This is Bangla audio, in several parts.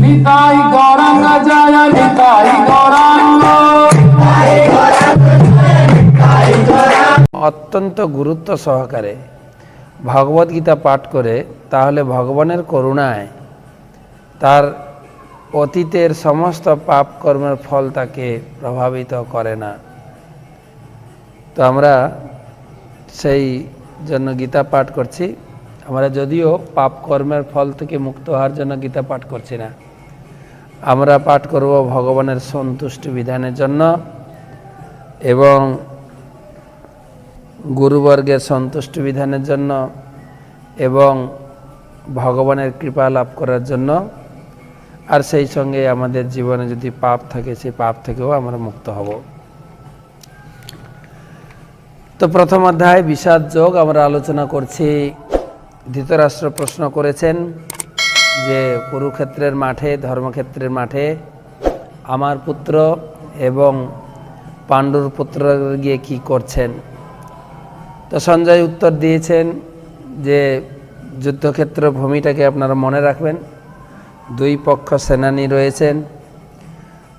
নিতাই গৌরাঙ্গ জয় নিতাই গৌরাঙ্গ। অত্যন্ত গুরুত্ব সহকারে ভগবদ গীতা পাঠ করে, তাহলে ভগবানের করুণায় তার অতীতের সমস্ত পাপ কর্মের ফল তাকে প্রভাবিত করে না। তো আমরা সেই জন্য গীতা পাঠ করছি। আমরা যদিও পাপ কর্মের ফল থেকে মুক্ত হওয়ার জন্য গীতা পাঠ করছি না, আমরা পাঠ করব ভগবানের সন্তুষ্টি বিধানের জন্য এবং গুরুবর্গের সন্তুষ্টি বিধানের জন্য এবং ভগবানের কৃপা লাভ করার জন্য। আর সেই সঙ্গে আমাদের জীবনে যদি পাপ থাকে, সেই পাপ থেকেও আমরা মুক্ত হব। তো প্রথম অধ্যায় বিষাদ যোগ আমরা আলোচনা করছি। ধৃতরাষ্ট্র প্রশ্ন করেছেন যে কুরুক্ষেত্রের মাঠে, ধর্মক্ষেত্রের মাঠে আমার পুত্র এবং পাণ্ডুর পুত্র গিয়ে কি করছেন। তো সঞ্জয় উত্তর দিয়েছেন যে যুদ্ধক্ষেত্র ভূমিটাকে আপনারা মনে রাখবেন। দুই পক্ষ সেনানী রয়েছেন।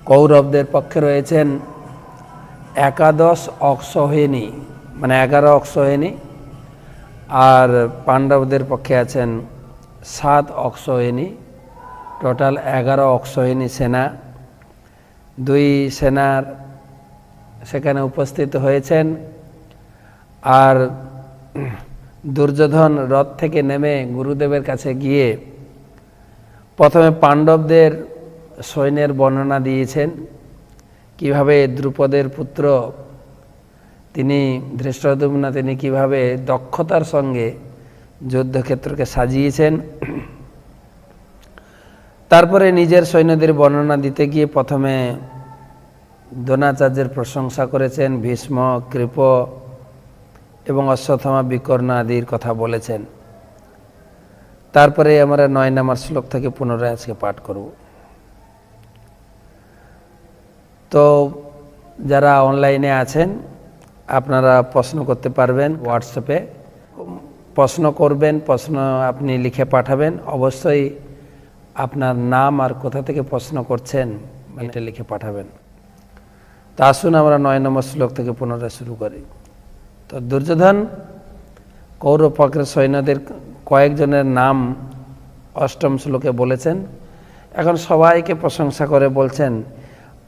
কৌরবদের পক্ষে রয়েছেন 11 অক্ষৌহিণী, মানে 11 অক্ষৌহিণী, আর পাণ্ডবদের পক্ষে আছেন 7 অক্ষৌহিণী। টোটাল 11 অক্ষৌহিণী সেনা। দুই সেনার সেখানে উপস্থিত হয়েছেন। আর দুর্যোধন রথ থেকে নেমে গুরুদেবের কাছে গিয়ে প্রথমে পাণ্ডবদের সৈন্যের বর্ণনা দিয়েছেন, কিভাবে দ্রুপদের পুত্র তিনি ধৃষ্টদ্যুম্ন তিনি কিভাবে দক্ষতার সঙ্গে যুদ্ধক্ষেত্রকে সাজিয়েছেন। তারপরে নিজের সৈন্যদের বর্ণনা দিতে গিয়ে প্রথমে দ্রোণাচার্যের প্রশংসা করেছেন, ভীষ্ম, কৃপ এবং অশ্বত্থামা, বিকর্ণ আদির কথা বলেছেন। তারপরে আমরা 9 নম্বর শ্লোক থেকে পুনরায় আজকে পাঠ করব। তো যারা অনলাইনে আছেন আপনারা প্রশ্ন করতে পারবেন, হোয়াটসঅ্যাপে প্রশ্ন করবেন, প্রশ্ন আপনি লিখে পাঠাবেন। অবশ্যই আপনার নাম আর কোথা থেকে প্রশ্ন করছেন এটা লিখে পাঠাবেন। তা আসুন আমরা 9 নম্বর শ্লোক থেকে পুনরায় শুরু করি। তো দুর্যোধন কৌরব পক্ষের সৈন্যদের কয়েকজনের নাম 8ম শ্লোকে বলেছেন। এখন সবাইকে প্রশংসা করে বলছেন,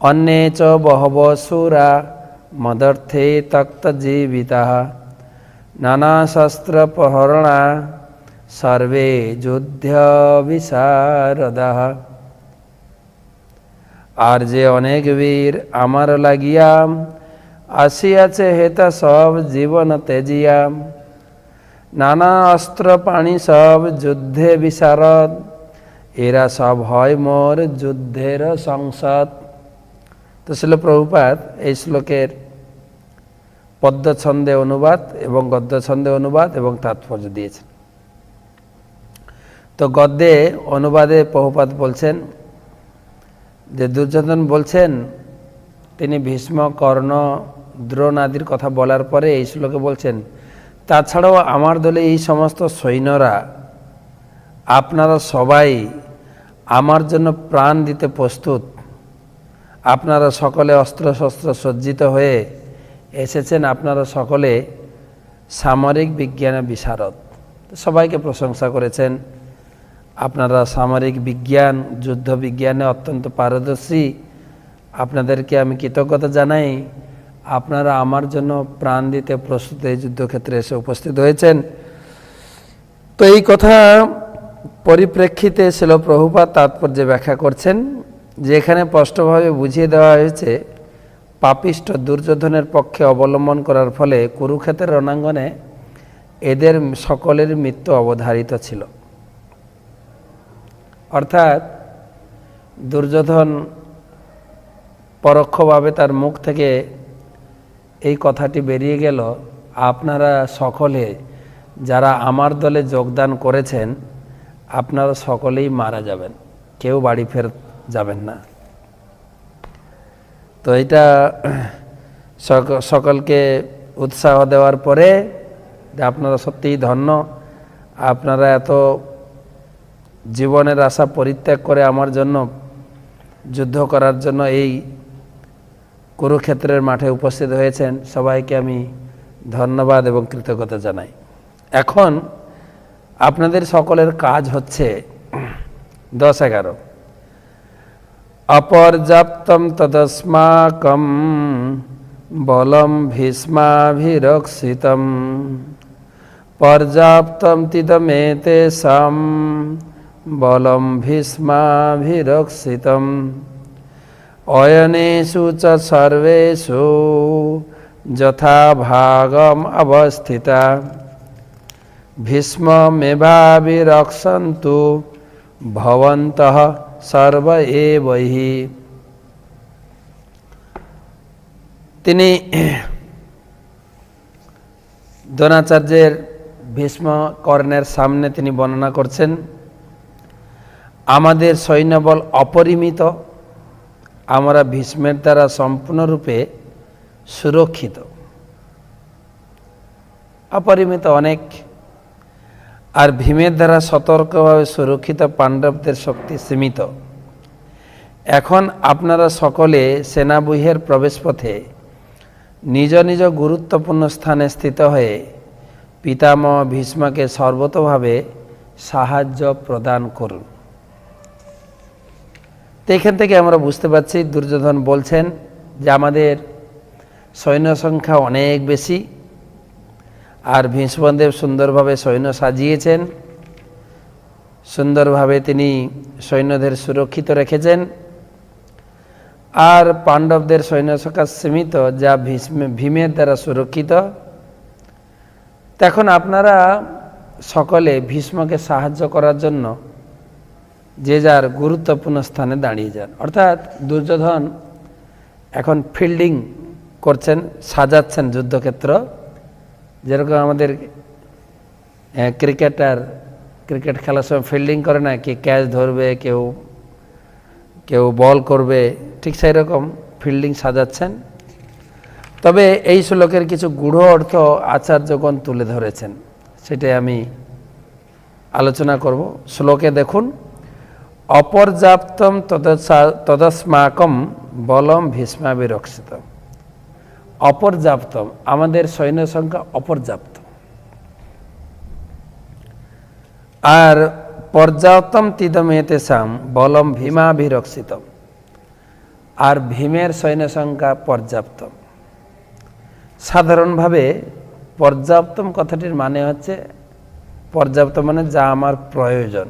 অন্যে চ বহব সুরা মদর্থে তক্ত জীবিতা নানা শস্ত্র প্রহরণা সর্বে যুদ্ধ বিশারদা। আর যে অনেক বীর আমার লাগিয়া আসিয়াছে হেতা সব জীবন তেজিয়া নানা অস্ত্র পানি সব যুদ্ধে বিশারদ এরা সব হয় মোর যুদ্ধের সংসদ। তো শিল প্রভুপাদ এই শ্লোকের পদ্য ছন্দে অনুবাদ এবং গদ্য ছন্দে অনুবাদ এবং তাৎপর্য দিয়েছেন। তো গদ্যে অনুবাদে প্রভুপাদ বলছেন যে দুর্যোধন বলছেন, তিনি ভীষ্ম, কর্ণ, দ্রোণ আদির কথা বলার পরে এই শ্লোকে বলছেন, তাছাড়াও আমার দলে এই সমস্ত সৈন্যরা আপনারা সবাই আমার জন্য প্রাণ দিতে প্রস্তুত। আপনারা সকলে অস্ত্রশস্ত্র সজ্জিত হয়ে এসেছেন। আপনারা সকলে সামরিক বিজ্ঞানে বিশারদ। সবাইকে প্রশংসা করেছেন, আপনারা সামরিক বিজ্ঞান, যুদ্ধ বিজ্ঞানে অত্যন্ত পারদর্শী। আপনাদেরকে আমি কৃতজ্ঞতা জানাই, আপনারা আমার জন্য প্রাণ দিতে প্রস্তুত এই যুদ্ধক্ষেত্রে এসে উপস্থিত হয়েছেন। তো এই কথা পরিপ্রেক্ষিতে শিল প্রভুপাদ তাৎপর্য ব্যাখ্যা করছেন, যে এখানে স্পষ্টভাবে বুঝিয়ে দেওয়া হয়েছে পাপিষ্ঠ দুর্যোধনের পক্ষে অবলম্বন করার ফলে কুরুক্ষেত্রের রণাঙ্গনে এদের সকলের মৃত্যু অবধারিত ছিল। অর্থাৎ দুর্যোধন পরোক্ষভাবে তার মুখ থেকে এই কথাটি বেরিয়ে গেল, আপনারা সকলে যারা আমার দলে যোগদান করেছেন আপনারা সকলেই মারা যাবেন, কেউ বাড়ি ফেরত যাবেন না। তো এটা সকলকে উৎসাহ দেওয়ার পরে যে আপনারা সত্যিই ধন্য, আপনারা এত জীবনের আশা পরিত্যাগ করে আমার জন্য যুদ্ধ করার জন্য এই কুরুক্ষেত্রের মাঠে উপস্থিত হয়েছেন, সবাইকে আমি ধন্যবাদ এবং কৃতজ্ঞতা জানাই। এখন আপনাদের সকলের কাজ হচ্ছে 10-11 অপর্যাপ্তম তদস্মাকম বলম ভীষ্মাভিরক্ষিতম পর্যাপ্তম তিদমেতেষাম বলম ভীষ্মাভিরক্ষিতম অয়নেষু চ সর্বেষু যথা ভাগম অবস্থিতা ভীষ্মমেবাভিরক্ষন্তু ভবন্তঃ সর্ব এবহি। তিনি দ্রোণাচার্যের ভীষ্ম কর্ণের সামনে তিনি বর্ণনা করছেন, আমাদের সৈন্যবল অপরিমিত, আমরা ভীষ্মের দ্বারা সম্পূর্ণরূপে সুরক্ষিত। অপরিমিত অনেক, আর ভীমের দ্বারা সতর্কভাবে সুরক্ষিত পাণ্ডবদের শক্তি সীমিত। এখন আপনারা সকলে সেনাব্যূহের প্রবেশপথে নিজ নিজ গুরুত্বপূর্ণ স্থানে স্থিত হয়ে পিতামহ ভীষ্মকে সর্বতোভাবে সাহায্য প্রদান করুন। তো এখান থেকে আমরা বুঝতে পারছি দুর্যোধন বলছেন যে আমাদের সৈন্য সংখ্যা অনেক বেশি, আর ভীষ্মদেব সুন্দরভাবে সৈন্য সাজিয়েছেন, সুন্দরভাবে তিনি সৈন্যদের সুরক্ষিত রেখেছেন, আর পাণ্ডবদের সৈন্য সংখ্যা সীমিত, যা ভীমের দ্বারা সুরক্ষিত। তখন আপনারা সকলে ভীষ্মকে সাহায্য করার জন্য যে যার গুরুত্বপূর্ণ স্থানে দাঁড়িয়ে যান। অর্থাৎ দুর্যোধন এখন ফিল্ডিং করছেন, সাজাচ্ছেন যুদ্ধক্ষেত্র। যেরকম আমাদের ক্রিকেট খেলার সময় ফিল্ডিং করে না, কি ক্যাচ ধরবে, কেউ বল করবে, ঠিক সেই রকম ফিল্ডিং সাজাচ্ছেন। তবে এই শ্লোকের কিছু গূঢ় অর্থ আচার্যগণ তুলে ধরেছেন, সেটাই আমি আলোচনা করব। শ্লোকে দেখুন, অপর্যাপ্তম তদস্মাকম বলম ভীষ্মাভিরক্ষিতম। অপর্যাপ্তম, আমাদের সৈন্য সংখ্যা অপর্যাপ্ত, আর পর্যাপ্তম তিদমেতেষাম বলম ভীমাভিরক্ষিতম, আর ভীমের সৈন্য সংখ্যা পর্যাপ্ত। সাধারণভাবে পর্যাপ্তম কথাটির মানে হচ্ছে, পর্যাপ্ত মানে যা আমার প্রয়োজন।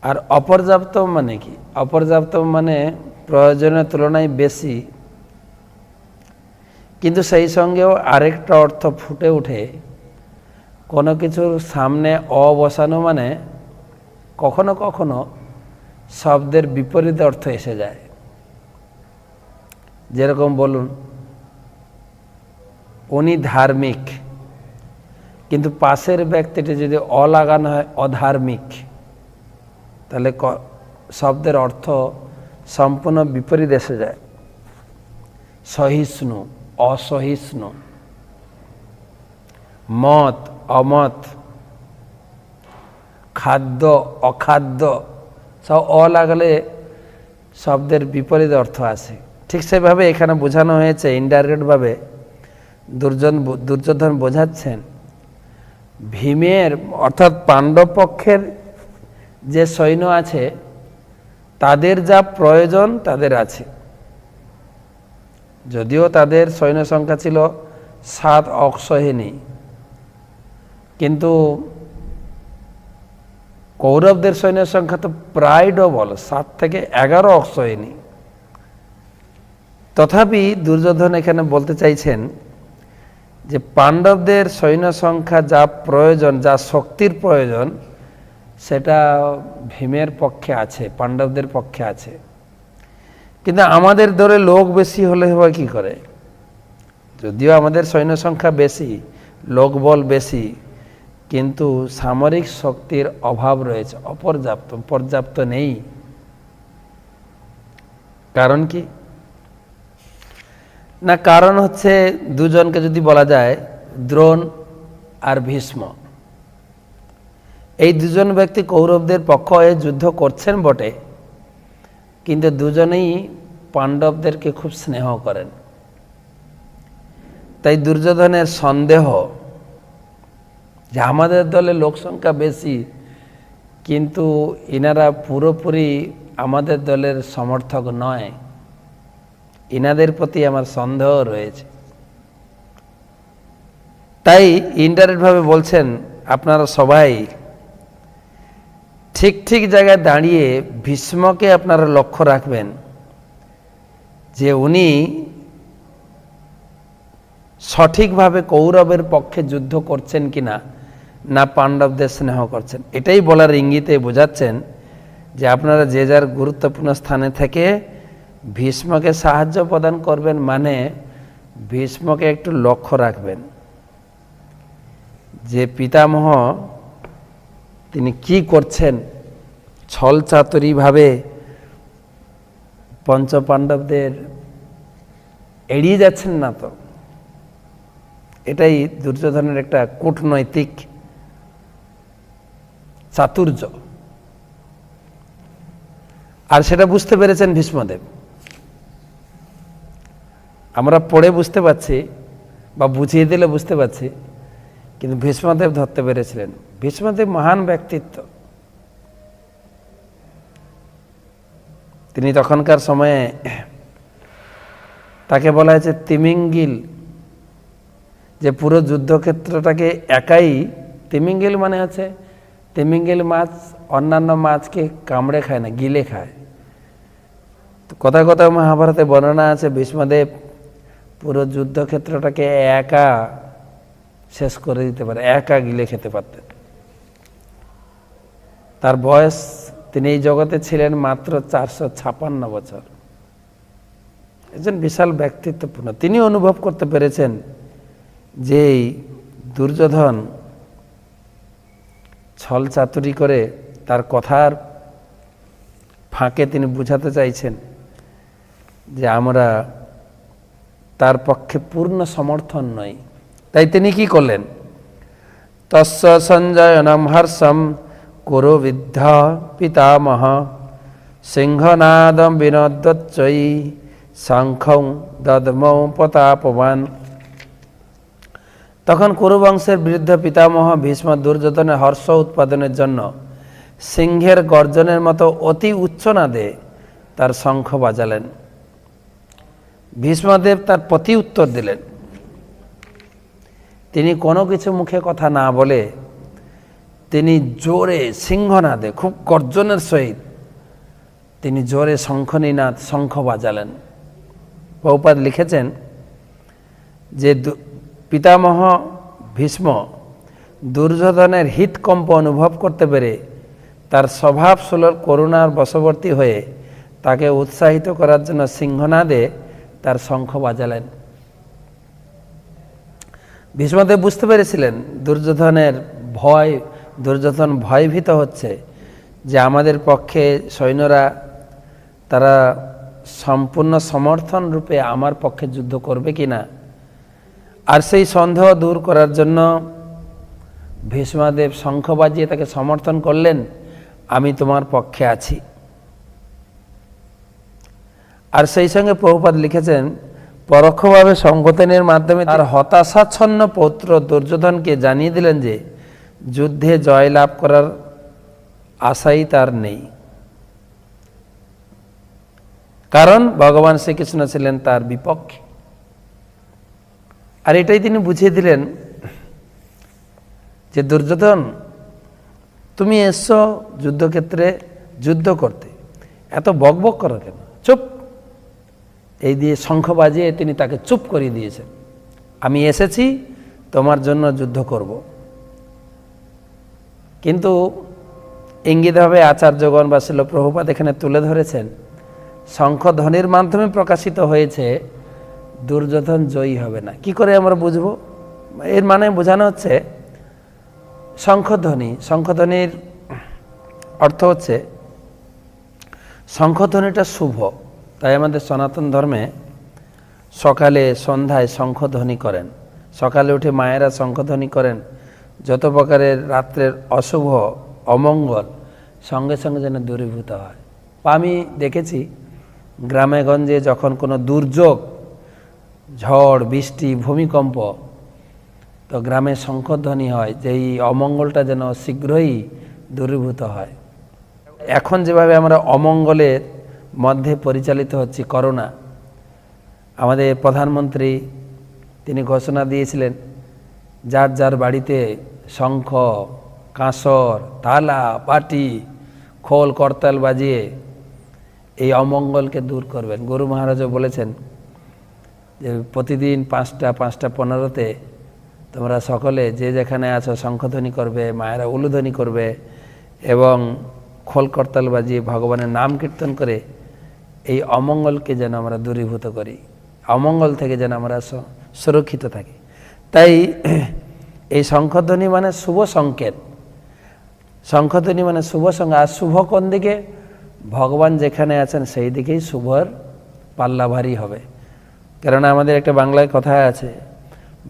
আর অপর্যাপ্ত মানে কি? অপর্যাপ্ত মানে প্রয়োজনের তুলনায় বেশি, কিন্তু সেই সঙ্গেও আরেকটা অর্থ ফুটে ওঠে, কোনো কিছুর সামনে অ বসানো মানে কখনো কখনো শব্দের বিপরীত অর্থ এসে যায়। যেরকম বলুন, উনি ধার্মিক, কিন্তু পাশের ব্যক্তিটি যদি অ লাগানো হয় অধার্মিক, তাহলে শব্দের অর্থ সম্পূর্ণ বিপরীত এসে যায়। সহিষ্ণু, অসহিষ্ণু, মত, অমত, খাদ্য, অখাদ্য, সব অ লাগালে শব্দের বিপরীত অর্থ আসে। ঠিক সেভাবে এখানে বোঝানো হয়েছে, ইনডাইরেক্টভাবে দুর্যোধন বোঝাচ্ছেন ভীমের অর্থাৎ পাণ্ডব পক্ষের যে সৈন্য আছে তাদের যা প্রয়োজন তাদের আছে। যদিও তাদের সৈন্য সংখ্যা ছিল 7 অক্ষসহিনী, কিন্তু কৌরবদের সৈন্য সংখ্যা তো প্রায় ডবল, 7 থেকে 11 অক্ষসহিনী। তথাপি দুর্যোধন এখানে বলতে চাইছেন যে পাণ্ডবদের সৈন্য সংখ্যা যা প্রয়োজন, যা শক্তির প্রয়োজন, সেটা ভীমের পক্ষে আছে, পাণ্ডবদের পক্ষে আছে। কিন্তু আমাদের ধরে লোক বেশি হলে হয় কি করে? যদিও আমাদের সৈন্য সংখ্যা বেশি, লোকবল বেশি, কিন্তু সামরিক শক্তির অভাব রয়েছে, অপর্যাপ্ত, পর্যাপ্ত নেই। কারণ কি না? কারণ হচ্ছে দুজনকে যদি বলা যায়, দ্রোণ আর ভীষ্ম, এই দুজন ব্যক্তি কৌরবদের পক্ষ হয়ে যুদ্ধ করছেন বটে, কিন্তু দুজনেই পাণ্ডবদেরকে খুব স্নেহ করেন। তাই দুর্যোধনের সন্দেহ যে আমাদের দলে লোক সংখ্যা বেশি, কিন্তু ইনারা পুরোপুরি আমাদের দলের সমর্থক নয়, ইনাদের প্রতি আমার সন্দেহ রয়েছে। তাই ইনডাইরেক্টভাবে বলছেন, আপনারা সবাই ঠিক ঠিক জায়গায় দাঁড়িয়ে ভীষ্মকে আপনারা লক্ষ্য রাখবেন যে উনি সঠিকভাবে কৌরবের পক্ষে যুদ্ধ করছেন কিনা, না পাণ্ডবদের স্নেহ করছেন। এটাই বলার ইঙ্গিতে বোঝাচ্ছেন যে আপনারা যে যার গুরুত্বপূর্ণ স্থানে থেকে ভীষ্মকে সাহায্য প্রদান করবেন, মানে ভীষ্মকে একটু লক্ষ্য রাখবেন যে পিতামহ তিনি কি করছেন, ছল চাতুরীভাবে পঞ্চপাণ্ডবদের এড়িয়ে যাচ্ছেন না তো। এটাই দুর্যোধনের একটা কূটনৈতিক চাতুর্য, আর সেটা বুঝতে পেরেছেন ভীষ্মদেব। আমরা পড়ে বুঝতে পারছি বা বুঝিয়ে দিলে বুঝতে পারছি, কিন্তু ভীষ্মদেব ধরতে পেরেছিলেন। ভীষ্মদেব মহান ব্যক্তিত্ব। তিনি তখনকার সময়ে, তাকে বলা হয়েছে তিমিঙ্গিল, যে পুরো যুদ্ধক্ষেত্রটাকে একাই, তিমিঙ্গিল মানে হচ্ছে তিমিঙ্গিল মাছ অন্যান্য মাছকে কামড়ে খায় না, গিলে খায়। তো কোথাও কোথাও মহাভারতে বর্ণনা আছে ভীষ্মদেব পুরো যুদ্ধক্ষেত্রটাকে একা শেষ করে দিতে পারে, একা গিলে খেতে পারতেন। তার বয়স, তিনি এই জগতে ছিলেন মাত্র 456 বছর। একজন বিশাল ব্যক্তিত্বপূর্ণ। তিনি অনুভব করতে পেরেছেন যে দুর্যোধন ছল চাতুরি করে তার কথার ফাঁকে তিনি বুঝাতে চাইছেন যে আমরা তার পক্ষে পূর্ণ সমর্থন নই। তাই তিনি কি করলেন? তস্য সঞ্জয়নম হর্ষম কুরু বিদ্ধ পিতামহ সিংহনাদম বিনোদচ্চৈ শঙ্খং দদমৌ প্রতাপবান। তখন কুরুবংশের বৃদ্ধ পিতামহ ভীষ্ম দুর্যোধনের হর্ষ উৎপাদনের জন্য সিংহের গর্জনের মতো অতি উচ্চনাদে তার শঙ্খ বাজালেন। ভীষ্মদেব তার প্রতি উত্তর দিলেন। তিনি কোনো কিছু মুখে কথা না বলে তিনি জোরে সিংহনাদে, খুব গর্জনের সহিত তিনি জোরে শঙ্খনিনাদ, শঙ্খ বাজালেন। বহুপাদ লিখেছেন যে পিতামহ ভীষ্ম দুর্যোধনের হৃৎকম্প অনুভব করতে পেরে তার স্বভাব সুলভ করুণার বশবর্তী হয়ে তাকে উৎসাহিত করার জন্য সিংহনাদে তার শঙ্খ বাজালেন। ভীষ্মদেব বুঝতে পেরেছিলেন দুর্যোধন ভয়ভীত হচ্ছে যে আমাদের পক্ষে সৈন্যরা তারা সম্পূর্ণ সমর্থন রূপে আমার পক্ষে যুদ্ধ করবে কিনা। আর সেই সন্দেহ দূর করার জন্য ভীষ্মদেব শঙ্খ বাজিয়ে তাকে সমর্থন করলেন, আমি তোমার পক্ষে আছি। আর সেই সঙ্গে প্রভুপাদ লিখেছেন, পরোক্ষভাবে সংগঠনের মাধ্যমে তার হতাশাচ্ছন্ন পৌত্র দুর্যোধনকে জানিয়ে দিলেন যে যুদ্ধে জয় লাভ করার আশাই তার নেই, কারণ ভগবান শ্রীকৃষ্ণ ছিলেন তার বিপক্ষে। আর এটাই তিনি বুঝিয়ে দিলেন যে দুর্যোধন, তুমি এসছো যুদ্ধক্ষেত্রে যুদ্ধ করতে, এত বকবক করো কেন, চুপ। এই দিয়ে শঙ্খ বাজিয়ে তিনি তাকে চুপ করিয়ে দিয়েছেন। আমি এসেছি তোমার জন্য যুদ্ধ করব। কিন্তু ইঙ্গিতভাবে আচার্যগণ বা শিল প্রভুপাদ এখানে তুলে ধরেছেন, শঙ্খধ্বনির মাধ্যমে প্রকাশিত হয়েছে দুর্যোধন জয়ী হবে না। কি করে আমরা বুঝবো? এর মানে বোঝানো হচ্ছে শঙ্খধ্বনির অর্থ হচ্ছে শঙ্খধ্বনিটা শুভ। তাই আমাদের সনাতন ধর্মে সকালে সন্ধ্যায় শঙ্খধ্বনি করেন, সকালে উঠে মায়েরা শঙ্খধ্বনি করেন। যত প্রকারের রাত্রের অশুভ অমঙ্গল সঙ্গে সঙ্গে যেন দূরীভূত হয়। আমি দেখেছি গ্রামে গঞ্জে যখন কোনো দুর্যোগ, ঝড় বৃষ্টি, ভূমিকম্প, তো গ্রামে শঙ্খধ্বনি হয় যে এই অমঙ্গলটা যেন শীঘ্রই দূরীভূত হয়। এখন যেভাবে আমরা অমঙ্গলের মধ্যে পরিচালিত হচ্ছি, করোনা, আমাদের প্রধানমন্ত্রী তিনি ঘোষণা দিয়েছিলেন যার যার বাড়িতে শঙ্খ, কাঁসর, থালা, বাটি, খোল, করতাল বাজিয়ে এই অমঙ্গলকে দূর করবেন। গুরু মহারাজও বলেছেন যে প্রতিদিন 5টা 5:15 তোমরা সকলে যে যেখানে আছো শঙ্খধ্বনি করবে, মায়েরা উলুধ্বনি করবে এবং খোল করতাল বাজিয়ে ভগবানের নাম কীর্তন করে এই অমঙ্গলকে যেন আমরা দূরীভূত করি, অমঙ্গল থেকে যেন আমরা সুরক্ষিত থাকি। তাই এই শঙ্খধ্বনি মানে শুভ সংকেত, শঙ্খধ্বনি মানে শুভ সংকেত। আর শুভ কোন দিকে? ভগবান যেখানে আছেন সেই দিকেই শুভর পাল্লা ভারী হবে। কেননা আমাদের একটা বাংলায় কথা আছে,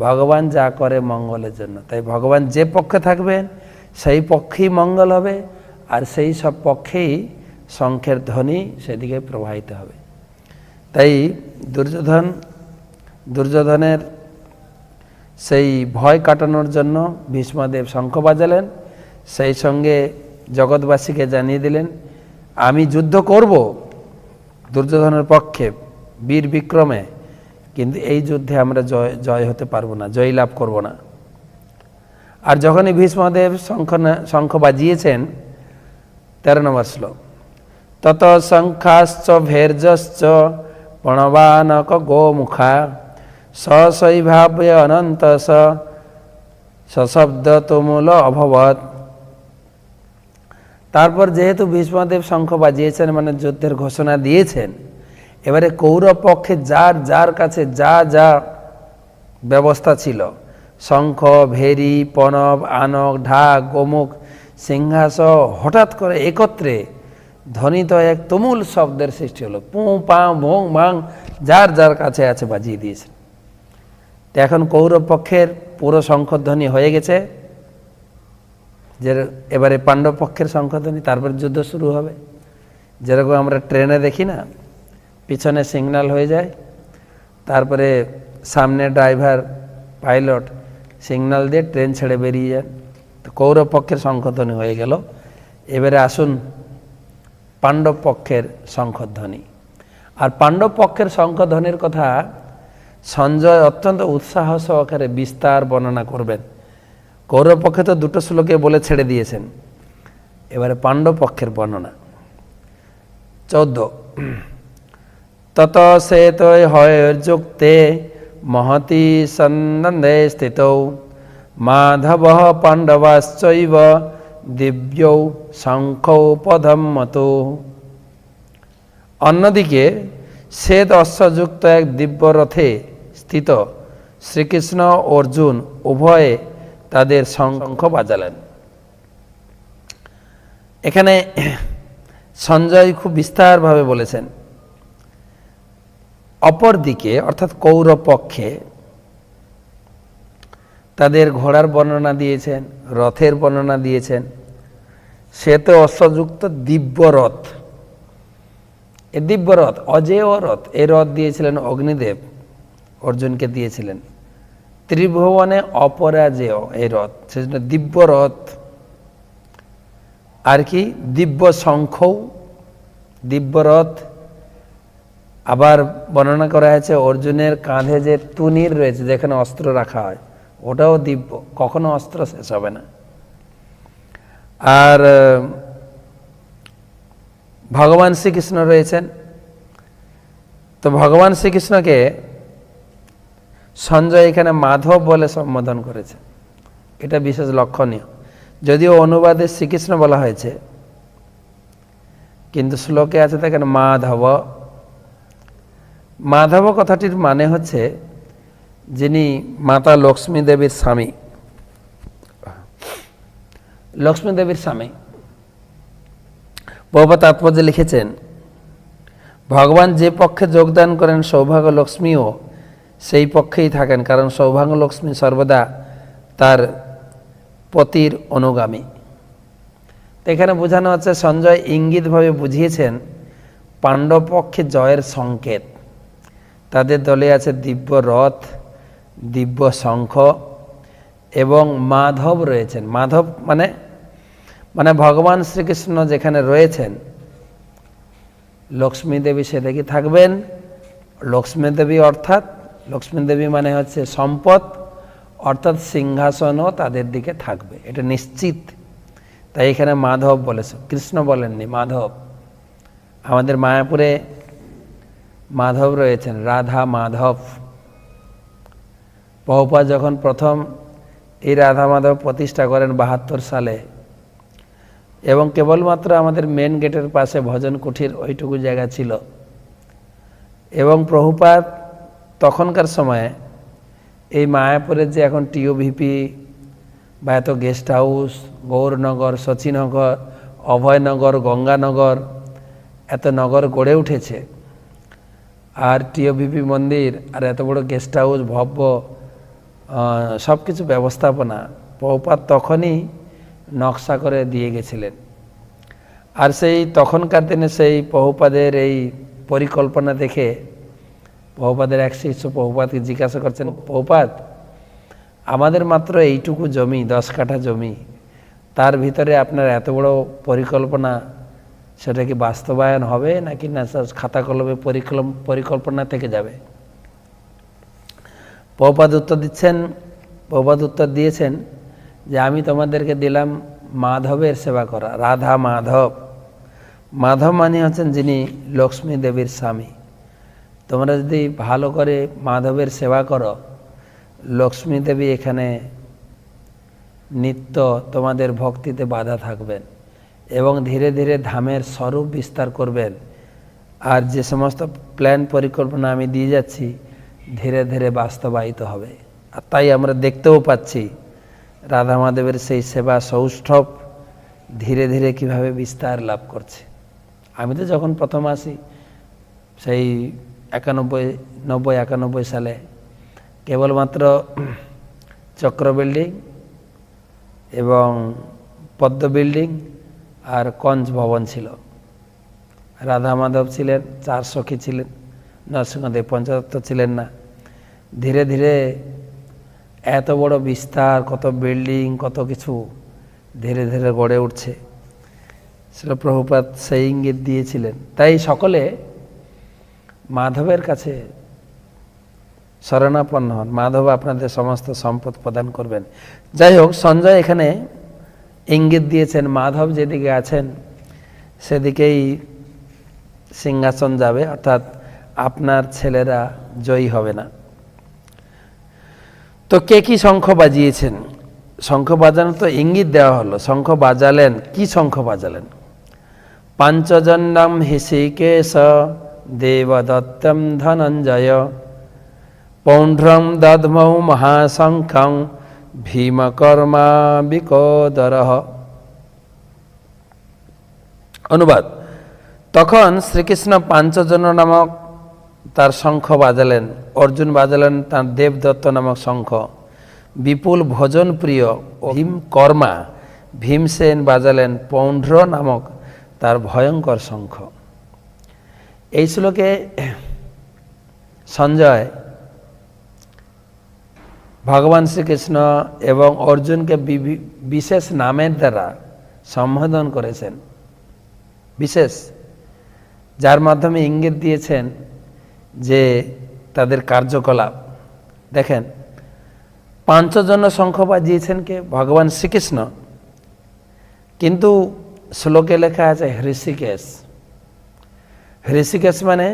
ভগবান যা করে মঙ্গলের জন্য। তাই ভগবান যে পক্ষে থাকবেন সেই পক্ষেই মঙ্গল হবে, আর সেই সব পক্ষেই শঙ্খের ধ্বনি সেদিকে প্রবাহিত হবে। তাই দুর্যোধনের সেই ভয় কাটানোর জন্য ভীষ্মদেব শঙ্খ বাজালেন, সেই সঙ্গে জগৎবাসীকে জানিয়ে দিলেন আমি যুদ্ধ করব দুর্যোধনের পক্ষে বীর বিক্রমে, কিন্তু এই যুদ্ধে আমরা জয় হতে পারবো না, জয় লাভ করব না। আর যখনই ভীষ্মদেব শঙ্খ বাজিয়েছেন, 13 নম্বর শ্লোক, তত শঙ্খাশ্চ ভের্যশ্চ প্রণবানক গোমুখা সশৈভাব্য অনন্ত সশব্দ তুমুল অভবৎ। তারপর যেহেতু ভীষ্মদেব শঙ্খ বাজিয়েছেন মানে যুদ্ধের ঘোষণা দিয়েছেন, এবারে কৌরব পক্ষে যার যার কাছে যা যা ব্যবস্থা ছিল, শঙ্খ, ভেরি, প্রণব, আনক, ঢাক, গোমুখ, সিংহাস, হঠাৎ করে একত্রে ধ্বনিত এক তুমুল শব্দের সৃষ্টি হলো। পু পাঁ ভোং ভাং যার যার কাছে আছে বাজিয়ে দিয়েছেন। তো এখন কৌরব পক্ষের পুরো শঙ্খধ্বনি হয়ে গেছে, যে এবারে পাণ্ডব পক্ষের শঙ্খধ্বনি, তারপর যুদ্ধ শুরু হবে। যেরকম আমরা ট্রেনে দেখি না, পিছনে সিগন্যাল হয়ে যায়, তারপরে সামনে ড্রাইভার পাইলট সিগন্যাল দিয়ে ট্রেন ছেড়ে বেরিয়ে যান। তো কৌরব পক্ষের শঙ্খধ্বনি হয়ে গেল। এবারে আসুন পাণ্ডব পক্ষের শঙ্খধ্বনি। আর পাণ্ডব পক্ষের শঙ্খধ্বনির কথা সঞ্জয় অত্যন্ত উৎসাহ সহকারে বিস্তার বর্ণনা করবেন। কৌরব পক্ষে তো 2টো শ্লোকে বলে ছেড়ে দিয়েছেন, এবারে পাণ্ডব পক্ষের বর্ণনা। 14, তত শ্বেতৈ হয়যুক্তে মহতি সন্নন্দে স্থিতৌ মাধবঃ পাণ্ডবাশ্চৈব দিব্যৌ শঙ্খৌ পদম্মতো। অন্যদিকে শ্বেত অশ্বযুক্ত এক দিব্য রথে স্থিত শ্রীকৃষ্ণ অর্জুন উভয়ে তাদের শঙ্খ বাজালেন। এখানে সঞ্জয় খুব বিস্তারভাবে বলেছেন। অপরদিকে অর্থাৎ কৌরব পক্ষে তাদের ঘোড়ার বর্ণনা দিয়েছেন, রথের বর্ণনা দিয়েছেন। শ্বেত অশ্বযুক্ত দিব্য রথ, এ দিব্য রথ অজেয় রথ, এই রথ দিয়েছিলেন অগ্নিদেব, অর্জুনকে দিয়েছিলেন। ত্রিভুবনে অপরাজেয় এই রথ, সেজন্য দিব্য রথ। আর কি দিব্য শঙ্খৌ, দিব্য রথ। আবার বর্ণনা করা হয়েছে অর্জুনের কাঁধে যে তুনির রয়েছে, যেখানে অস্ত্র রাখা হয়, ওটাও দিব্য, কখনো অস্ত্র শেষ হবে না। আর ভগবান শ্রীকৃষ্ণ রয়েছেন, তো ভগবান শ্রীকৃষ্ণকে সঞ্জয় এখানে মাধব বলে সম্বোধন করেছে, এটা বিশেষ লক্ষণীয়। যদিও অনুবাদে শ্রীকৃষ্ণ বলা হয়েছে, কিন্তু শ্লোকে আছে দেখেন মাধব। মাধব কথাটির মানে হচ্ছে যিনি মাতা লক্ষ্মী দেবীর স্বামী, লক্ষ্মী দেবীর স্বামী। প্রভুপাদ তাৎপর্যে লিখেছেন, ভগবান যে পক্ষে যোগদান করেন সৌভাগ্য লক্ষ্মীও সেই পক্ষেই থাকেন, কারণ সৌভাগ্য লক্ষ্মী সর্বদা তার পতির অনুগামী। তো এখানে বোঝানো হচ্ছে সঞ্জয় ইঙ্গিতভাবে বুঝিয়েছেন পাণ্ডব পক্ষে জয়ের সংকেত। তাদের দলে আছে দিব্য রথ, দিব্য শঙ্খ এবং মাধব রয়েছেন। মাধব মানে মানে ভগবান শ্রীকৃষ্ণ যেখানে রয়েছেন লক্ষ্মী দেবী সেদিকে থাকবেন। লক্ষ্মী দেবী অর্থাৎ লক্ষ্মী দেবী মানে হচ্ছে সম্পদ, অর্থাৎ সিংহাসনও তাদের দিকে থাকবে, এটা নিশ্চিত। তাই এখানে মাধব বলেছে, কৃষ্ণ বলেননি, মাধব। আমাদের মায়াপুরে মাধব রয়েছেন, রাধা মাধব। প্রভুপাদ যখন প্রথম এই রাধা মাধব প্রতিষ্ঠা করেন 72 সালে, এবং কেবলমাত্র আমাদের মেন গেটের পাশে ভজন কুঠির ওইটুকু জায়গা ছিল, এবং প্রভুপাদ তখনকার সময়ে এই মায়াপুরের যে এখন টিওভিপি বা এত গেস্ট হাউস, গৌরনগর, শচীনগর, অভয়নগর, গঙ্গানগর, এত নগর গড়ে উঠেছে, আর টিওভিপি মন্দির আর এত বড় গেস্ট হাউস, ভব্য সব কিছু ব্যবস্থাপনা প্রভুপাদ তখনই নকশা করে দিয়ে গেছিলেন। আর সেই তখনকার দিনে সেই প্রভুপাদের এই পরিকল্পনা দেখে প্রভুপাদের এক শিষ্য প্রভুপাদকে জিজ্ঞাসা করছেন, প্রভুপাদ আমাদের মাত্র এইটুকু জমি, 10 কাঠা জমি, তার ভিতরে আপনার এত বড় পরিকল্পনা, সেটা কি বাস্তবায়ন হবে নাকি না খাতা কলমে পরিকল্পনা থেকে যাবে? প্রভুপাদ উত্তর দিয়েছেন যে আমি তোমাদেরকে দিলাম মাধবের সেবা করা, রাধা মাধব। মাধব মানে হচ্ছেন যিনি লক্ষ্মী দেবীর স্বামী। তোমরা যদি ভালো করে মাধবের সেবা করো, লক্ষ্মী দেবী এখানে নিত্য তোমাদের ভক্তিতে বাধা থাকবেন এবং ধীরে ধীরে ধামের স্বরূপ বিস্তার করবেন। আর যে সমস্ত প্ল্যান পরিকল্পনা আমি দিয়ে যাচ্ছি ধীরে ধীরে বাস্তবায়িত হবে। আর তাই আমরা দেখতেও পাচ্ছি রাধা মাধবের সেই সেবা সৌষ্ঠব ধীরে ধীরে কিভাবে বিস্তার লাভ করছে। আমি তো যখন প্রথম আসি সেই 91 সালে কেবলমাত্র চক্র বিল্ডিং এবং পদ্ম বিল্ডিং আর কঞ্জ ভবন ছিল। রাধা মাধব ছিলেন, 4 সখী ছিলেন, নরসিংহদেব পঞ্চদত্ত ছিলেন না। ধীরে ধীরে এত বড় বিস্তার, কত বিল্ডিং, কত কিছু ধীরে ধীরে গড়ে উঠছে। সেটা প্রভুপাদ সেই ইঙ্গিত দিয়েছিলেন। তাই সকলে মাধবের কাছে শরণাপন্ন হন, মাধব আপনাদের সমস্ত সম্পদ প্রদান করবেন। যাই হোক, সঞ্জয় এখানে ইঙ্গিত দিয়েছেন মাধব যেদিকে আছেন সেদিকেই সিংহাসন যাবে, অর্থাৎ আপনার ছেলেরা জয়ী হবে না। তো কে কি শঙ্খ বাজিয়েছেন? শঙ্খ বাজানো তো ইঙ্গিত দেওয়া হলো, শঙ্খ বাজালেন। কি শঙ্খ বাজালেন? পাঞ্চজন্যম হৃষিকেশ দেবদত্তম ধনঞ্জয় পৌণ্ড্রম দধমৌ মহাশঙ্খং ভীমকর্মা বিকোদরঃ। অনুবাদ: তখন শ্রীকৃষ্ণ পাঞ্চজন নামক তার শঙ্খ বাজালেন, অর্জুন বাজালেন তার দেবদত্ত নামক শঙ্খ, বিপুল ভোজন প্রিয় ভীমকর্মা ভীমসেন বাজালেন পৌণ্ড্র নামক তার ভয়ঙ্কর শঙ্খ। এই শ্লোকে সঞ্জয় ভগবান শ্রীকৃষ্ণ এবং অর্জুনকে বিশেষ নামের দ্বারা সম্বোধন করেছেন, বিশেষ, যার মাধ্যমে ইঙ্গিত দিয়েছেন যে তাদের কার্যকলাপ। দেখেন, পাঞ্চজন শঙ্খ বাজিয়েছেন কে? ভগবান শ্রীকৃষ্ণ। কিন্তু শ্লোকে লেখা আছে হৃষিকেশ। হৃষিকেশ মানে,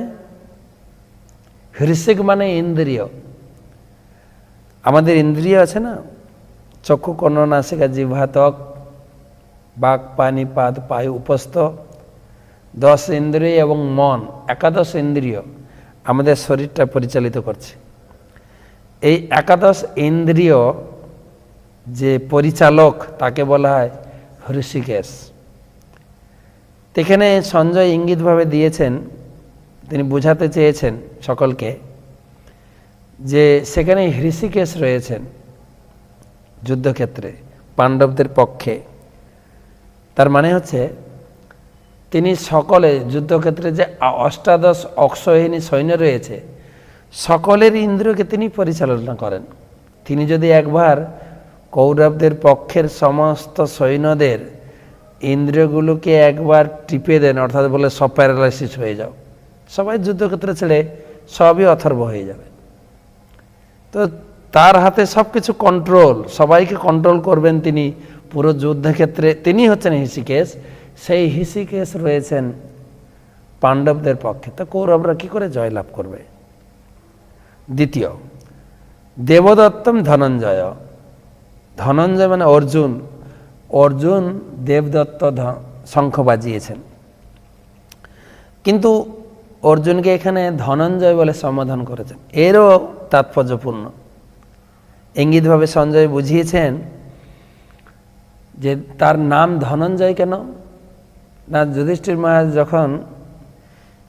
হৃষিক মানে ইন্দ্রিয়। আমাদের ইন্দ্রিয় আছে না, চক্ষু, কর্ণ, নাসিকা, জিহ্বা, ত্বক, বাক, পানি, পাদ, পায়ু, উপস্থ, 10 ইন্দ্রিয় এবং মন, 11 ইন্দ্রিয় আমাদের শরীরটা পরিচালিত করছে। এই 11 ইন্দ্রিয় যে পরিচালক তাকে বলা হয় হৃষিকেশ। এখানে সঞ্জয় ইঙ্গিতভাবে দিয়েছেন, তিনি বোঝাতে চেয়েছেন সকলকে যে সেখানে হৃষিকেশ রয়েছেন যুদ্ধক্ষেত্রে পাণ্ডবদের পক্ষে। তার মানে হচ্ছে তিনি সকলে যুদ্ধক্ষেত্রে যে অষ্টাদশ অক্ষয়হিনী সৈন্য রয়েছে সকলের ইন্দ্রিয়কে তিনি পরিচালনা করেন। তিনি যদি একবার কৌরবদের পক্ষের সমস্ত সৈন্যদের ইন্দ্রিয়গুলোকে একবার টিপে দেন, অর্থাৎ বলে সব প্যারালাইসিস হয়ে যাও, সবাই যুদ্ধক্ষেত্রে ছেড়ে সবই অথর্ব হয়ে যাবে। তো তার হাতে সব কিছু কন্ট্রোল, সবাইকে কন্ট্রোল করবেন তিনি পুরো যুদ্ধক্ষেত্রে। তিনি হচ্ছেন হৃষিকেশ, সেই হৃষিকেশ রয়েছেন পাণ্ডবদের পক্ষে। তো কৌরবরা কি করে জয়লাভ করবে? দ্বিতীয়, দেবদত্তম ধনঞ্জয়। ধনঞ্জয় মানে অর্জুন। অর্জুন দেবদত্ত শঙ্খ বাজিয়েছেন, কিন্তু অর্জুনকে এখানে ধনঞ্জয় বলে সম্বোধন করেছেন, এরও তাৎপর্যপূর্ণ। ইঙ্গিতভাবে সঞ্জয় বুঝিয়েছেন যে তার নাম ধনঞ্জয় কেন না, যুধিষ্ঠির মহারাজ যখন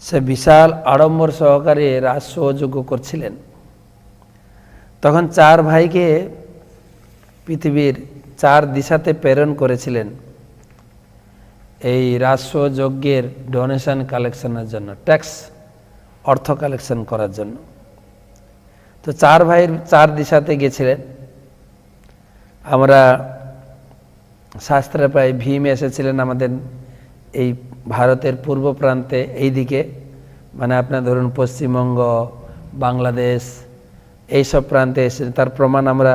সে বিশাল আড়ম্বর সহকারে রাজসহযোগ্য করছিলেন, তখন 4 ভাইকে পৃথিবীর 4 দিশাতে প্রেরণ করেছিলেন এই রাজসহযজ্ঞের ডোনেশন কালেকশনের জন্য, ট্যাক্স অর্থ কালেকশন করার জন্য। তো 4 ভাইয়ের 4 দিশাতে গেছিলেন। আমরা শাস্ত্রে পাই ভীম এসেছিলেন আমাদের এই ভারতের পূর্ব প্রান্তে, এই দিকে, মানে আপনার ধরুন পশ্চিমবঙ্গ, বাংলাদেশ, এইসব প্রান্তে এসেছিলেন। তার প্রমাণ আমরা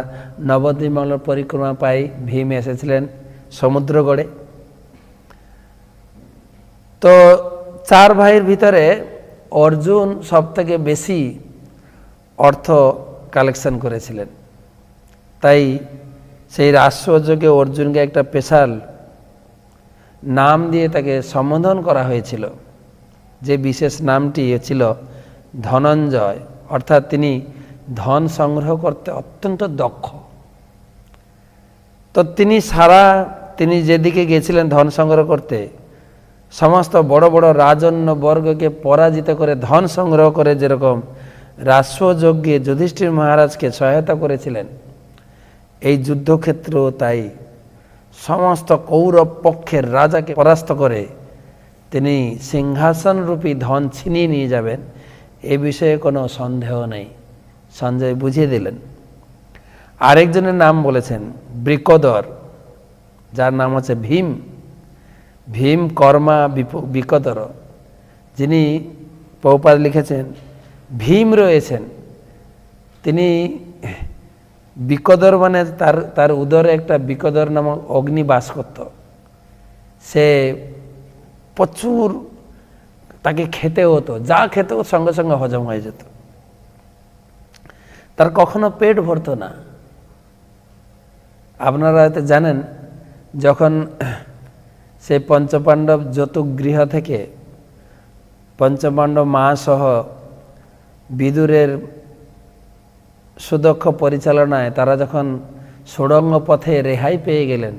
নবদ্বীপ বাংলার পরিক্রমা পাই, ভীম এসেছিলেন সমুদ্রগড়ে। তো 4 ভাইয়ের ভিতরে অর্জুন সব থেকে বেশি অর্থ কালেকশন করেছিলেন, তাই সেই রাজসহযোগে অর্জুনকে একটা স্পেশাল নাম দিয়ে তাকে সম্বোধন করা হয়েছিল, যে বিশেষ নামটি ছিল ধনঞ্জয়, অর্থাৎ তিনি ধন সংগ্রহ করতে অত্যন্ত দক্ষ। তো তিনি যেদিকে গেছিলেন ধন সংগ্রহ করতে, সমস্ত বড় বড় রাজন্য বর্গকে পরাজিত করে ধন সংগ্রহ করে যেরকম রাজসহযজ্ঞে যুধিষ্ঠির মহারাজকে সহায়তা করেছিলেন, এই যুদ্ধক্ষেত্রেও তাই সমস্ত কৌরব পক্ষের রাজাকে পরাস্ত করে তিনি সিংহাসনরূপী ধন ছিনিয়ে নিয়ে যাবেন, এ বিষয়ে কোনো সন্দেহ নেই। সঞ্জয় বুঝিয়ে দিলেন। আরেকজনের নাম বলেছেন বৃকোদর, যার নাম হচ্ছে ভীম। ভীম কর্মা বিকোদর, যিনি প্রভুপাদ লিখেছেন ভীম রয়েছেন, তিনি বিকোদর মানে তার উদরে একটা বিকোদর নামক অগ্নি বাস করত। সে প্রচুর, তাকে খেতে হতো, যা খেতে সঙ্গে সঙ্গে হজম হয়ে যেত, তার কখনো পেট ভরতো না। আপনারা হয়তো জানেন, যখন সে পঞ্চপাণ্ডব যতুগৃহ থেকে পঞ্চপাণ্ডব মা সহ বিদুরের সুদক্ষ পরিচালনায় তারা যখন সুড়ঙ্গ পথে রেহাই পেয়ে গেলেন,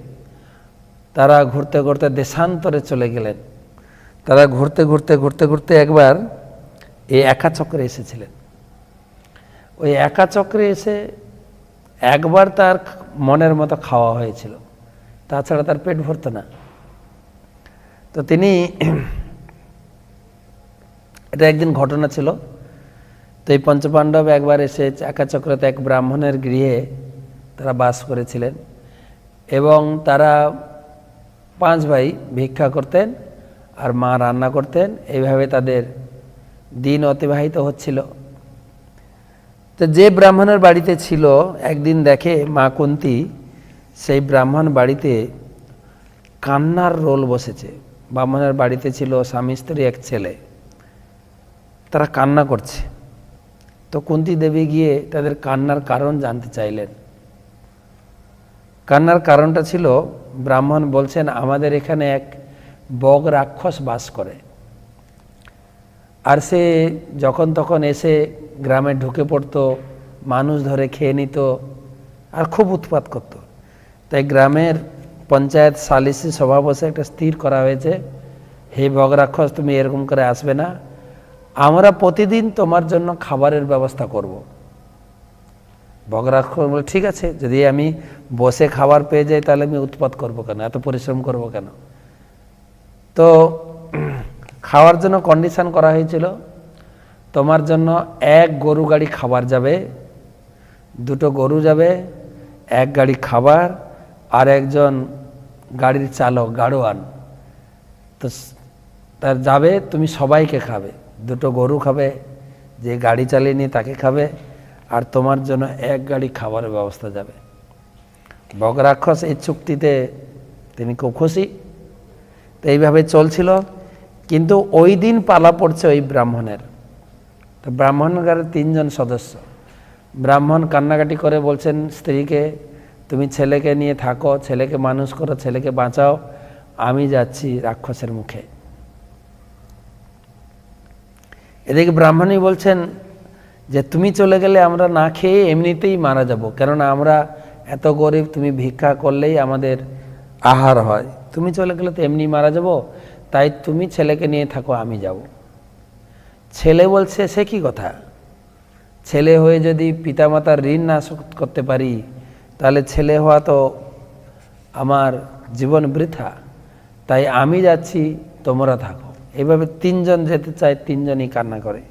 তারা ঘুরতে ঘুরতে দেশান্তরে চলে গেলেন। তারা ঘুরতে ঘুরতে ঘুরতে ঘুরতে একবার এই একা চক্রে এসেছিলেন। ওই একা চক্রে এসে একবার তার মনের মতো খাওয়া হয়েছিল, তাছাড়া তার পেট ভরত না। তো তিনি, এটা একদিন ঘটনা ছিল। তো এই পঞ্চপাণ্ডব একবার এসে একা চক্রতে এক ব্রাহ্মণের গৃহে তারা বাস করেছিলেন, এবং তারা 5 ভাই ভিক্ষা করতেন আর মা রান্না করতেন। এইভাবে তাদের দিন অতিবাহিত হচ্ছিল। তো যে ব্রাহ্মণের বাড়িতে ছিল, একদিন দেখে মা কুন্তী সেই ব্রাহ্মণ বাড়িতে কান্নার রোল বসেছে। ব্রাহ্মণের বাড়িতে ছিল স্বামী স্ত্রী, এক ছেলে, তারা কান্না করছে। তো কুন্তী দেবী গিয়ে তাদের কান্নার কারণ জানতে চাইলেন। কান্নার কারণটা ছিল, ব্রাহ্মণ বলছেন আমাদের এখানে এক বগ রাক্ষস বাস করে, আর সে যখন তখন এসে গ্রামে ঢুকে পড়তো, মানুষ ধরে খেয়ে নিত আর খুব উৎপাত করত। তাই গ্রামের পঞ্চায়েত সালিসি সভা বসে একটা স্থির করা হয়েছে, হে বগ রাক্ষস, তুমি এরকম করে আসবে না, আমরা প্রতিদিন তোমার জন্য খাবারের ব্যবস্থা করব। বগ রাক্ষস বলে ঠিক আছে, যদি আমি বসে খাবার পেয়ে যাই তাহলে আমি উৎপাত করবো কেন, এত পরিশ্রম করবো কেন, তো খাওয়ার জন্য কন্ডিশন করা হয়েছিল, তোমার জন্য এক গরু গাড়ি খাবার যাবে, দুটো গরু যাবে, এক গাড়ি খাবার, আর একজন গাড়ির চালক গাড়োয়ান, তো তার যাবে, তুমি সবাইকে খাবে, দুটো গরু খাবে, যে গাড়ি চালিয়ে নিয়ে তাকে খাবে, আর তোমার জন্য এক গাড়ি খাবারের ব্যবস্থা যাবে। বগরাক্ষস এই চুক্তিতে তিনি খুব খুশি। তো এইভাবে চলছিল। কিন্তু ওই দিন পালা পড়ছে ওই ব্রাহ্মণের। তো ব্রাহ্মণের ঘরে 3 জন সদস্য। ব্রাহ্মণ কান্নাকাটি করে বলছেন স্ত্রীকে, তুমি ছেলেকে নিয়ে থাকো, ছেলেকে মানুষ করো, ছেলেকে বাঁচাও, আমি যাচ্ছি রাক্ষসের মুখে। এদিকে ব্রাহ্মণই বলছেন যে তুমি চলে গেলে আমরা না খেয়ে এমনিতেই মারা যাব, কেননা আমরা এত গরিব, তুমি ভিক্ষা করলেই আমাদের আহার হয়, তুমি চলে গেলে তো এমনি মারা যাব, তাই তুমি ছেলেকে নিয়ে থাকো, আমি যাব। ছেলে বলছে সে কি কথা, ছেলে হয়ে যদি পিতামাতার ঋণ না শোধ করতে পারি তাহলে ছেলে হওয়া তো আমার জীবন বৃথা, তাই আমি যাচ্ছি, তোমরা থাকো। এইভাবে 3 জন যেতে চায়, 3 জনই কান্না করে।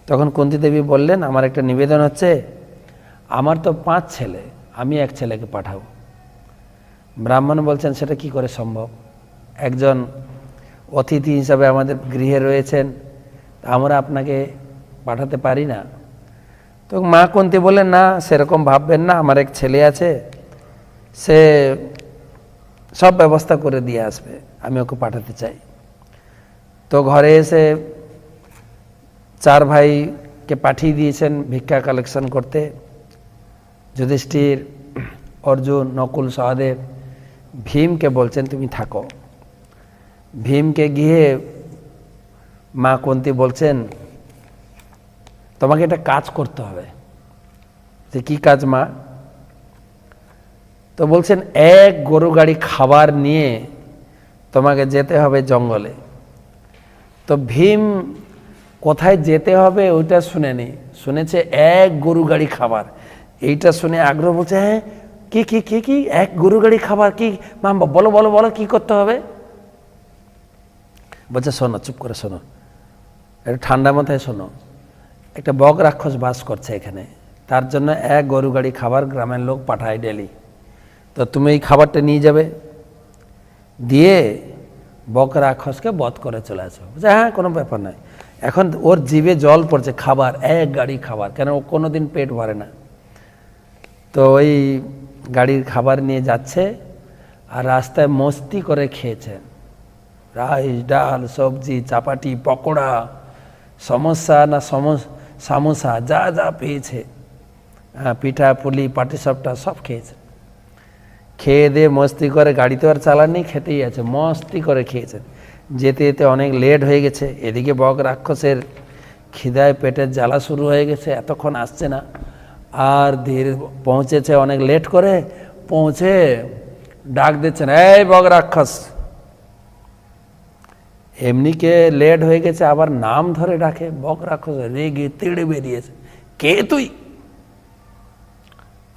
তখন কুন্তী দেবী বললেন, আমার একটা নিবেদন হচ্ছে, আমার তো 5 ছেলে, আমি এক ছেলেকে পাঠাবো। ব্রাহ্মণ বলছেন সেটা কি করে সম্ভব, একজন অতিথি হিসাবে আমাদের গৃহে রয়েছেন, আমরা আপনাকে পাঠাতে পারি না। তো মা কুন্তী বললেন, না সেরকম ভাববেন না, আমার এক ছেলে আছে, সে সব ব্যবস্থা করে দিয়ে আসবে, আমি ওকে পাঠাতে চাই। তো ঘরে এসে 4 ভাইকে পাঠিয়ে দিয়েছেন ভিক্ষা কালেকশন করতে, যুধিষ্ঠির, অর্জুন, নকুল, সহদেব। ভীমকে বলছেন তুমি থাকো। ভীমকে গিয়ে মা কুন্তী বলছেন, তোমাকে একটা কাজ করতে হবে। যে কি কাজ মা? তো বলছেন এক গরু গাড়ি খাবার নিয়ে তোমাকে যেতে হবে জঙ্গলে। তো ভীম কোথায় যেতে হবে ওইটা শুনেনি, শুনেছে এক গরু গাড়ি খাবার। এইটা শুনে আগ্রহ, বলছে হ্যাঁ কি কি কি কি এক গরু গাড়ি খাবার, কি মা বলো বলো বলো কি করতে হবে? বলছে শোনো, চুপ করে শোনো, একটু ঠান্ডা মাথায় শোনো, একটা বগ রাক্ষস বাস করছে এখানে, তার জন্য এক গরু গাড়ি খাবার গ্রামের লোক পাঠায় ডেলি। তো তুমি এই খাবারটা নিয়ে যাবে, দিয়ে বক রাক্ষসকে বধ করে চলে আসো। বলছে হ্যাঁ কোনো ব্যাপার নয়। এখন ওর জিভে জল পড়ছে, খাবার এক গাড়ি খাবার, কেন ও কোনোদিন পেট ভরে না। তো ওই গাড়ির খাবার নিয়ে যাচ্ছে, আর রাস্তায় মস্তি করে খেয়েছেন, রাইস, ডাল, সবজি, চাপাটি, পকোড়া, সমস্যা না সামোসা, যা যা পেয়েছে, হ্যাঁ পিঠা পুলি পাটিসাপটা সব খেয়েছে। খেয়ে দিয়ে মস্তি করে, গাড়ি তো আর চালাননি, খেতেই আছে, মস্তি করে খেয়েছেন। যেতে যেতে অনেক লেট হয়ে গেছে। এদিকে বক রাক্ষসের খিদায় পেটের জ্বালা শুরু হয়ে গেছে, এতক্ষণ আসছে না, আর ধীরে পৌঁছেছে অনেক লেট করে। পৌঁছে ডাক দিচ্ছেন, এই বক রাক্ষস। এমনিকে লেট হয়ে গেছে, আবার নাম ধরে ডাকে। বক রাক্ষস রেগে তেড়ে বেরিয়েছে, কে তুই?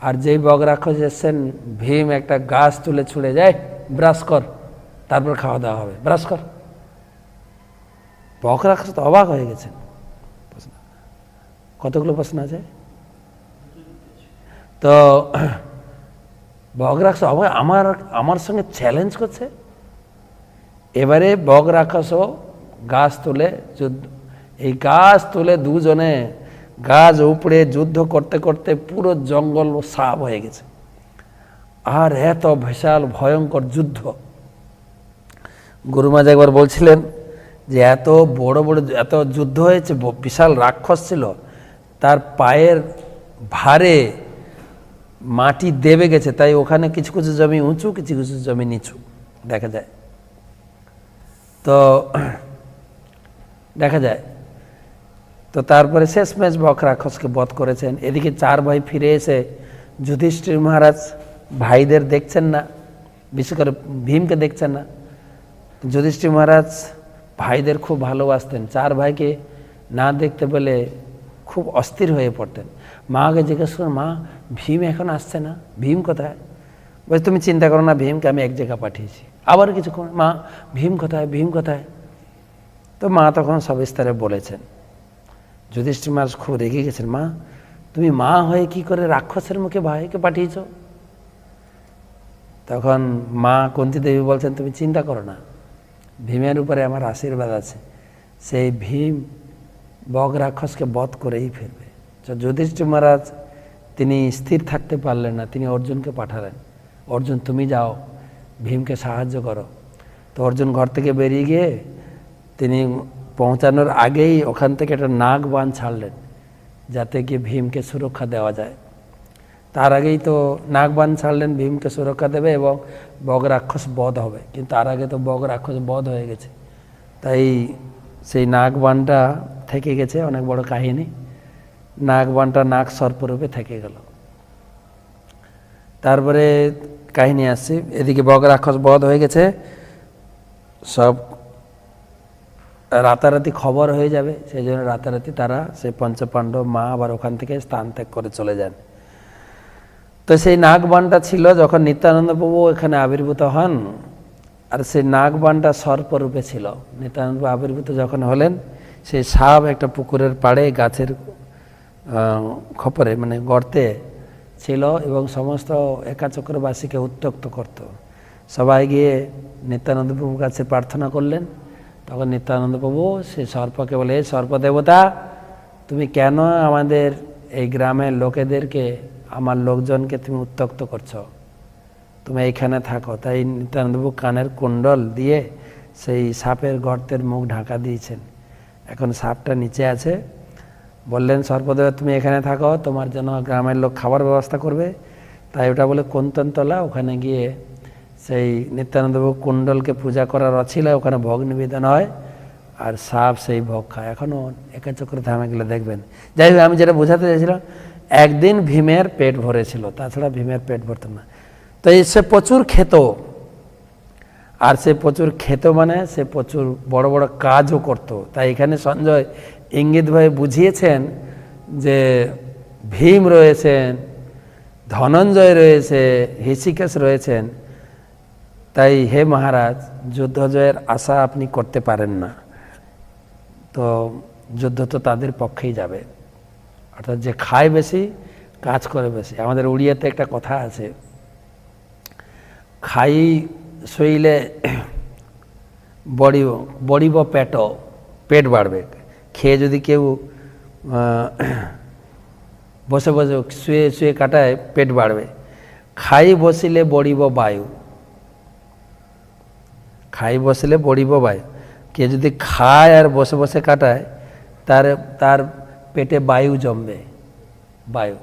আর যেই বক রাক্ষস এসছেন, ভীম একটা গাছ তুলে ছুঁড়ে যায়, ব্রাশ কর, তারপর খাওয়া দাওয়া হবে, ব্রাশ কর। বক রাক্ষস তো অবাক হয়ে গেছেন। কতগুলো প্রশ্ন আছে? তো বক রাক্ষস অবাক, আমার সঙ্গে চ্যালেঞ্জ করছে। এবারে বক রাক্ষসও গাছ তুলে যুদ্ধ, এই গাছ তুলে দুজনে গাছ উপড়ে যুদ্ধ করতে করতে পুরো জঙ্গল সাফ হয়ে গেছে। আর এত বিশাল ভয়ঙ্কর যুদ্ধ। গুরুমাজ একবার বলছিলেন যে এত বড় বড় এত যুদ্ধ হয়েছে, বিশাল রাক্ষস ছিল, তার পায়ের ভারে মাটি দেবে গেছে, তাই ওখানে কিছু কিছু জমি উঁচু, কিছু কিছু জমি নিচু দেখা যায়। তো দেখা যায়, তো তারপরে শেষমেশ বক রাক্ষসকে বধ করেছেন। এদিকে 4 ভাই ফিরে এসে যুধিষ্ঠির মহারাজ ভাইদের দেখছেন না, বিশেষ করে ভীমকে দেখছেন না। যুধিষ্ঠির মহারাজ ভাইদের খুব ভালোবাসতেন, 4 ভাইকে না দেখতে পেলে খুব অস্থির হয়ে পড়তেন। মাকে জিজ্ঞেস করেন, মা ভীম এখন আসছে না, ভীম কোথায়? বলছে তুমি চিন্তা করো না, ভীমকে আমি এক জায়গা পাঠিয়েছি, আবার কিছুক্ষণ, মা ভীম কোথায়, ভীম কোথায়? তো মা তখন সবিস্তারে বলেছেন। যুধিষ্ঠির মহারাজ খুব রেগে গেছেন, মা তুমি মা হয়ে কি করে রাক্ষসের মুখে ভাইকে পাঠিয়েছ? তখন মা কুন্তী দেবী বলছেন, তুমি চিন্তা করো না, ভীমের উপরে আমার আশীর্বাদ আছে, সেই ভীম বগ রাক্ষসকে বধ করেই ফিরবে। তো যুধিষ্ঠির মহারাজ তিনি স্থির থাকতে পারলেন না, তিনি অর্জুনকে পাঠালেন, অর্জুন তুমি যাও ভীমকে সাহায্য করো। তো অর্জুন ঘর থেকে বেরিয়ে গিয়ে তিনি পৌঁছানোর আগেই ওখান থেকে একটা নাগ বান ছাড়লেন, যাতে কি ভীমকে সুরক্ষা দেওয়া যায়। তার আগেই তো নাগ বান ছাড়লেন, ভীমকে সুরক্ষা দেবে এবং বগ রাক্ষস বধ হবে, কিন্তু তার আগে তো বগ রাক্ষস বধ হয়ে গেছে। তাই সেই নাগ বানটা থেকে গেছে, অনেক বড় কাহিনী। নাগ বানটা নাগ সর্পরূপে থেকে গেল। তারপরে কাহিনী আসছে, এদিকে বগ রাক্ষস বধ হয়ে গেছে, সব রাতারাতি খবর হয়ে যাবে, সেই জন্য রাতারাতি তারা সেই পঞ্চপাণ্ডব মা আবার ওখান থেকে স্থান ত্যাগ করে চলে যান। তো সেই নাগবানটা ছিল যখন নিত্যানন্দ প্রভু এখানে আবির্ভূত হন, আর সেই নাগবানটা সর্পরূপে ছিল। নিত্যানন্দ প্রভু আবির্ভূত যখন হলেন, সেই সাপ একটা পুকুরের পাড়ে গাছের খপরে মানে গর্তে ছিল এবং সমস্ত একাচক্রবাসীকে উত্ত্যক্ত করত। সবাই গিয়ে নিত্যানন্দ প্রভুর কাছে প্রার্থনা করলেন। তখন নিত্যানন্দ প্রভু সেই সর্পকে বলে, সর্পদেবতা তুমি কেন আমাদের এই গ্রামের লোকেদেরকে, আমার লোকজনকে তুমি উত্ত্যক্ত করছো, তুমি এইখানে থাকো। তাই নিত্যানন্দ প্রভু কানের কুণ্ডল দিয়ে সেই সাপের গর্তের মুখ ঢাকা দিয়েছেন। এখন সাপটা নিচে আছে। বললেন সর্পদেবতা তুমি এখানে থাকো, তোমার জন্য গ্রামের লোক খাবার ব্যবস্থা করবে। তাই ওটা বলে কুন্তনতলা, ওখানে গিয়ে সেই নিত্যানন্দ প্রভু কুণ্ডলকে পূজা করার অছিলা ওখানে ভোগ নিবেদন হয়, আর সাপ সেই ভোগ খায়। এখনও একাচক্র ধামে গেলে দেখবেন। যাই হোক, আমি যেটা বোঝাতে চাইছিলাম, একদিন ভীমের পেট ভরেছিল, তাছাড়া ভীমের পেট ভরত না। তো সে প্রচুর খেত, আর সে প্রচুর খেত মানে সে প্রচুর বড় বড় কাজও করত। তাই এখানে সঞ্জয় ইঙ্গিতভাবে বুঝিয়েছেন যে ভীম রয়েছেন, ধনঞ্জয় রয়েছে, হৃষিকেশ রয়েছেন। তাই হে মহারাজ, যুদ্ধ জয়ের আশা আপনি করতে পারেন না, তো যুদ্ধ তো তাদের পক্ষেই যাবে। অর্থাৎ যে খায় বেশি, কাজ করে বেশি। আমাদের উড়িয়াতে একটা কথা আছে, খাই শইলে বড়িব পেট বাড়বে। খেয়ে যদি কেউ বসে বসে শুয়ে শুয়ে কাটায়, পেট বাড়বে। খাই বসিলে বড়িব বায়ু, খাই বসলে বড়িব বায়ু। কে যদি খায় আর বসে বসে কাটায়, তার পেটে বায়ু জমবে, বায়ু।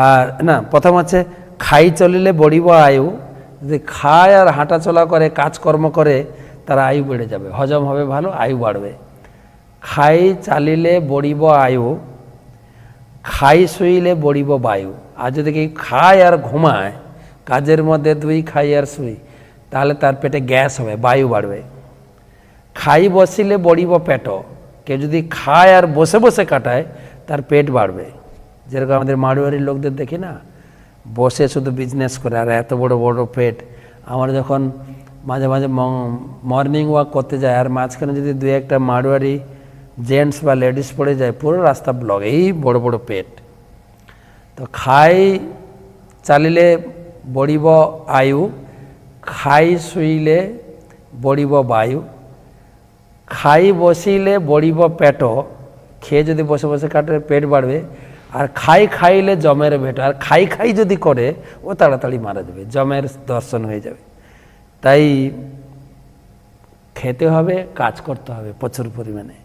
আর না, প্রথম হচ্ছে খাই চলিলে বড়িব আয়ু, যদি খায় আর হাঁটা চলা করে, কাজকর্ম করে, তার আয়ু বেড়ে যাবে, হজম হবে ভালো, আয়ু বাড়বে। খাই চালিলে বড়িব আয়ু, খাই শুইলে বড়িব বায়ু। আর যদি কেউ খায় আর ঘুমায়, কাজের মধ্যে দুই খাই আর শুই, তাহলে তার পেটে গ্যাস হবে, বায়ু বাড়বে। খাই বসিলে বড়িব পেট, কেউ যদি খায় আর বসে বসে কাটায়, তার পেট বাড়বে। যেরকম আমাদের মাড়ুয়ারির লোকদের দেখি না, বসে শুধু বিজনেস করে, আর এত বড় বড় পেট। আমরা যখন মাঝে মাঝে মর্নিং ওয়াক করতে যায়, আর মাঝখানে যদি দু একটা মাড়ুয়ারি জেন্টস বা লেডিস পড়ে যায়, পুরো রাস্তা ব্লক, এই বড় বড় পেট। তো খাই চালিলে বড়িব আয়ু, খাই শুইলে বড়িব বায়ু, খাই বসিলে বড়িব পেট, খেয়ে যদি বসে বসে কাটে পেট বাড়বে। আর খাইলে জমের ভেট, আর খাই যদি করে, ও তাড়াতাড়ি মারা যাবে, জমের দর্শন হয়ে যাবে। তাই খেতে হবে, কাজ করতে হবে প্রচুর পরিমাণে।